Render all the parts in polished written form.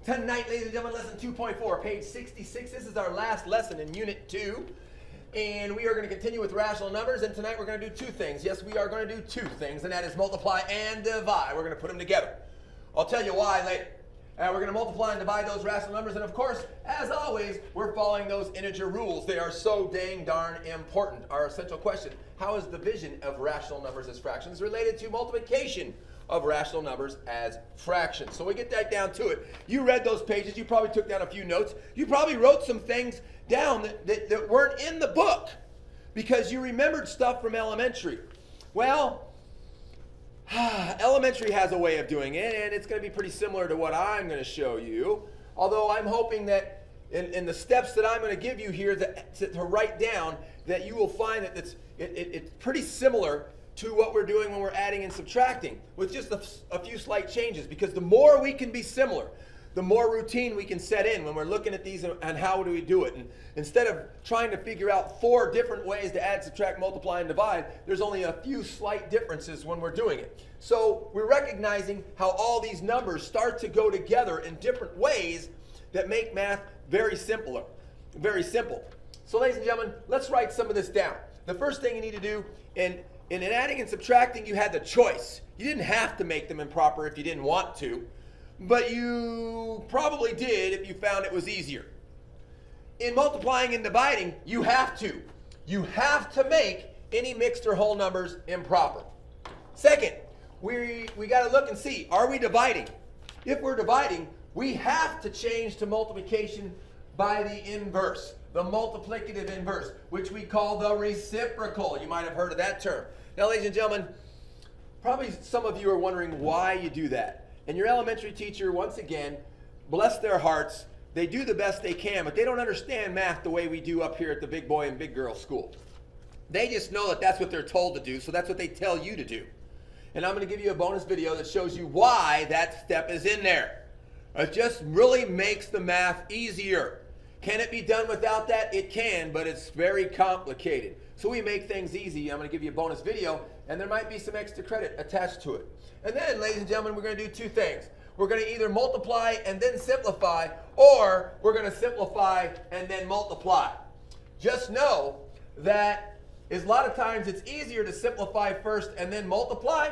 Tonight, ladies and gentlemen, lesson 2.4, page 66. This is our last lesson in Unit 2. And we are going to continue with rational numbers. And tonight we're going to do two things. Yes, we are going to do two things, and that is multiply and divide. We're going to put them together. I'll tell you why later. We're going to multiply and divide those rational numbers. And of course, as always, we're following those integer rules. They are so dang darn important. Our essential question, how is division of rational numbers as fractions related to multiplication of rational numbers as fractions? So we get that down to it. You read those pages. You probably took down a few notes. You probably wrote some things down that weren't in the book because you remembered stuff from elementary. Well, elementary has a way of doing it, and it's going to be pretty similar to what I'm going to show you. Although I'm hoping that in the steps that I'm going to give you here to write down, that you will find that it's pretty similar to what we're doing when we're adding and subtracting, with just a few slight changes. Because the more we can be similar, the more routine we can set in when we're looking at these and how do we do it. And instead of trying to figure out 4 different ways to add, subtract, multiply, and divide, there's only a few slight differences when we're doing it. So we're recognizing how all these numbers start to go together in different ways that make math very simple. So ladies and gentlemen, let's write some of this down. The first thing you need to do in adding and subtracting, you had the choice. You didn't have to make them improper if you didn't want to, but you probably did if you found it was easier. In multiplying and dividing, you have to. You have to make any mixed or whole numbers improper. Second, we got to look and see, are we dividing? If we're dividing, we have to change to multiplication by the inverse, the multiplicative inverse, which we call the reciprocal. You might have heard of that term. Now, ladies and gentlemen, probably some of you are wondering why you do that. And your elementary teacher, once again, bless their hearts, they do the best they can, but they don't understand math the way we do up here at the Big Boy and Big Girl School. They just know that that's what they're told to do, so that's what they tell you to do. And I'm going to give you a bonus video that shows you why that step is in there. It just really makes the math easier. Can it be done without that? It can, but it's very complicated. So we make things easy. I'm going to give you a bonus video, and there might be some extra credit attached to it. And then, ladies and gentlemen, we're going to do two things. We're going to either multiply and then simplify, or we're going to simplify and then multiply. Just know that a lot of times it's easier to simplify first and then multiply,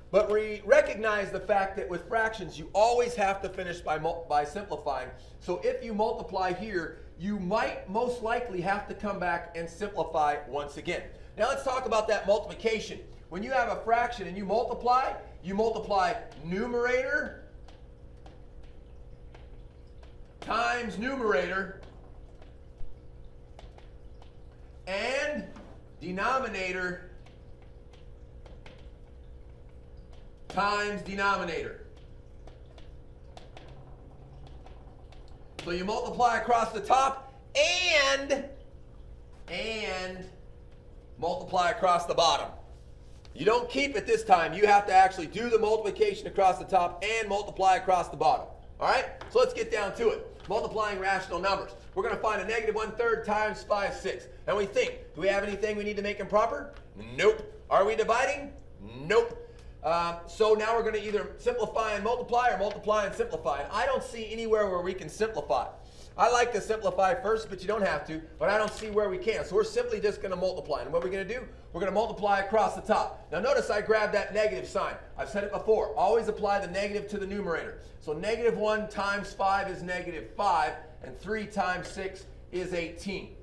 but we recognize the fact that with fractions, you always have to finish by simplifying. So if you multiply here, you might most likely have to come back and simplify once again. Now let's talk about that multiplication. When you have a fraction and you multiply numerator times numerator and denominator times denominator. So you multiply across the top and multiply across the bottom. You don't keep it this time. You have to actually do the multiplication across the top and multiply across the bottom. All right? So let's get down to it. Multiplying rational numbers. We're going to find a negative 1/3 times 5 6. And we think, do we have anything we need to make improper? Nope. Are we dividing? Nope. So now we're going to either simplify and multiply or multiply and simplify. And I don't see anywhere where we can simplify. I like to simplify first, but you don't have to. But I don't see where we can. So we're simply just going to multiply. And what are we going to do? We're going to multiply across the top. Now notice I grabbed that negative sign. I've said it before. Always apply the negative to the numerator. So negative 1 times 5 is negative 5. And 3 times 6 is 18.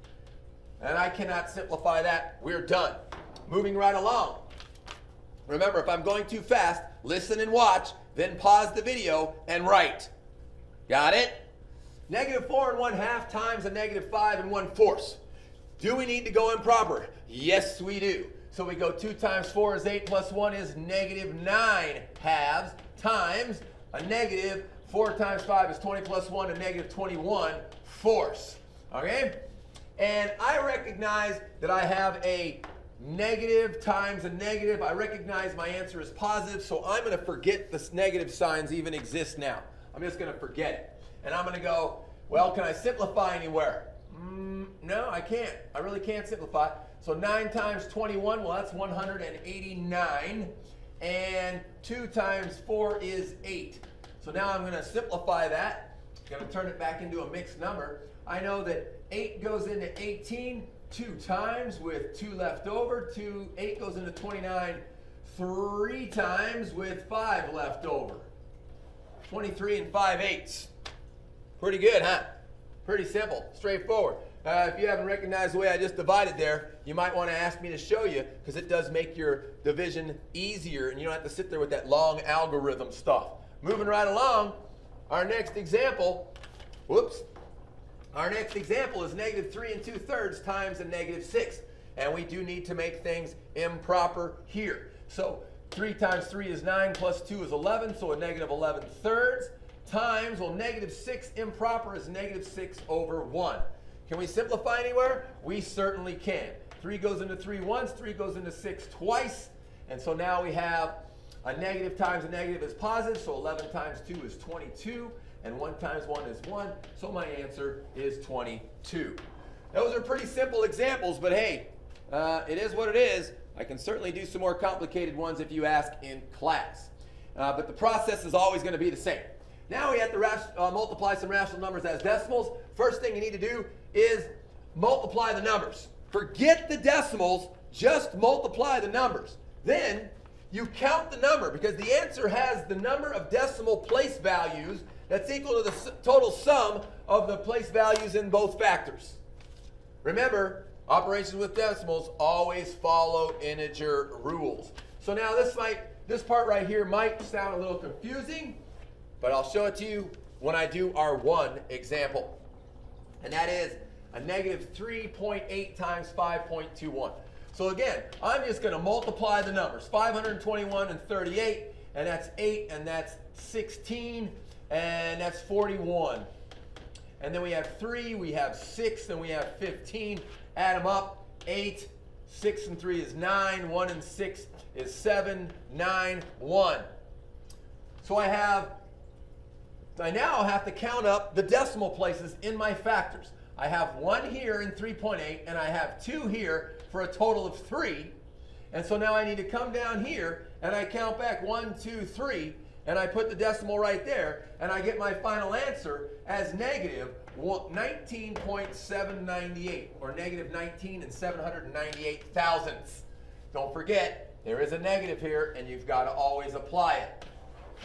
And I cannot simplify that. We're done. Moving right along. Remember, if I'm going too fast, listen and watch, then pause the video and write. Got it? Negative 4 1/2 times a negative 5 1/4. Do we need to go improper? Yes, we do. So we go 2 times 4 is 8 plus 1 is negative 9 halves times a negative 4 times 5 is 20 plus 1 a negative 21 fourths. Okay? And I recognize that I have a negative times a negative. I recognize my answer is positive, so I'm going to forget this negative signs even exist now. I'm just going to forget it. And I'm going to go, well, can I simplify anywhere? No, I can't. I really can't simplify. So 9 times 21, well, that's 189. And 2 times 4 is 8. So now I'm going to simplify that. going to turn it back into a mixed number. I know that 8 goes into 18 2 times with 2 left over. 8 goes into 29 3 times with 5 left over. 23 and 5/8. Pretty good, huh? Pretty simple, straightforward. If you haven't recognized the way I just divided there, you might want to ask me to show you, because it does make your division easier and you don't have to sit there with that long algorithm stuff. Moving right along, our next example, our next example is -3 2/3 times a -6. And we do need to make things improper here. So 3 times 3 is 9 plus 2 is 11, so a -11/3 times, well, -6 improper is -6/1. Can we simplify anywhere? We certainly can. 3 goes into 3 once, 3 goes into 6 twice, and so now we have a negative times a negative is positive, so 11 times 2 is 22, and 1 times 1 is 1, so my answer is 22. Those are pretty simple examples, but hey, it is what it is. I can certainly do some more complicated ones if you ask in class. But the process is always going to be the same. Now we have to multiply some rational numbers as decimals. First thing you need to do is multiply the numbers. Forget the decimals, just multiply the numbers. Then you count the number, because the answer has the number of decimal place values that's equal to the total sum of the place values in both factors. Remember, operations with decimals always follow integer rules. So now this part right here might sound a little confusing, but I'll show it to you when I do our one example. And that is a -3.8 times 5.21. So again, I'm just going to multiply the numbers. 521 and 38, and that's 8, and that's 16, and that's 41. And then we have 3, we have 6, and we have 15. Add them up. 8, 6 and 3 is 9, 1 and 6 is 7, 9, 1. So I now have to count up the decimal places in my factors. I have 1 here in 3.8, and I have 2 here for a total of 3. And so now I need to come down here, and I count back 1, 2, 3, and I put the decimal right there, and I get my final answer as negative 19.798, or negative 19 and 798 thousandths. Don't forget, there is a negative here, and you've got to always apply it.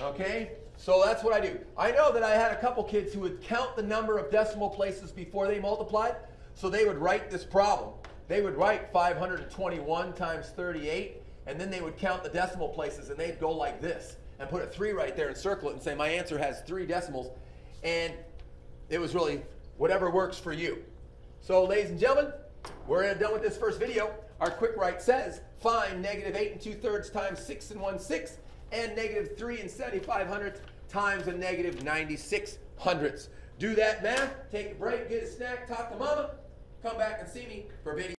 Okay? So that's what I do. I know that I had a couple kids who would count the number of decimal places before they multiplied, so they would write this problem. They would write 521 times 38, and then they would count the decimal places, and they'd go like this, and put a 3 right there and circle it and say, my answer has 3 decimals, and it was really whatever works for you. So ladies and gentlemen, we're done with this first video. Our quick right says, find -8 2/3 times 6 1/6, and -3 75 hundredths times a -96 hundredths. Do that math, take a break, get a snack, talk to mama, come back and see me for video.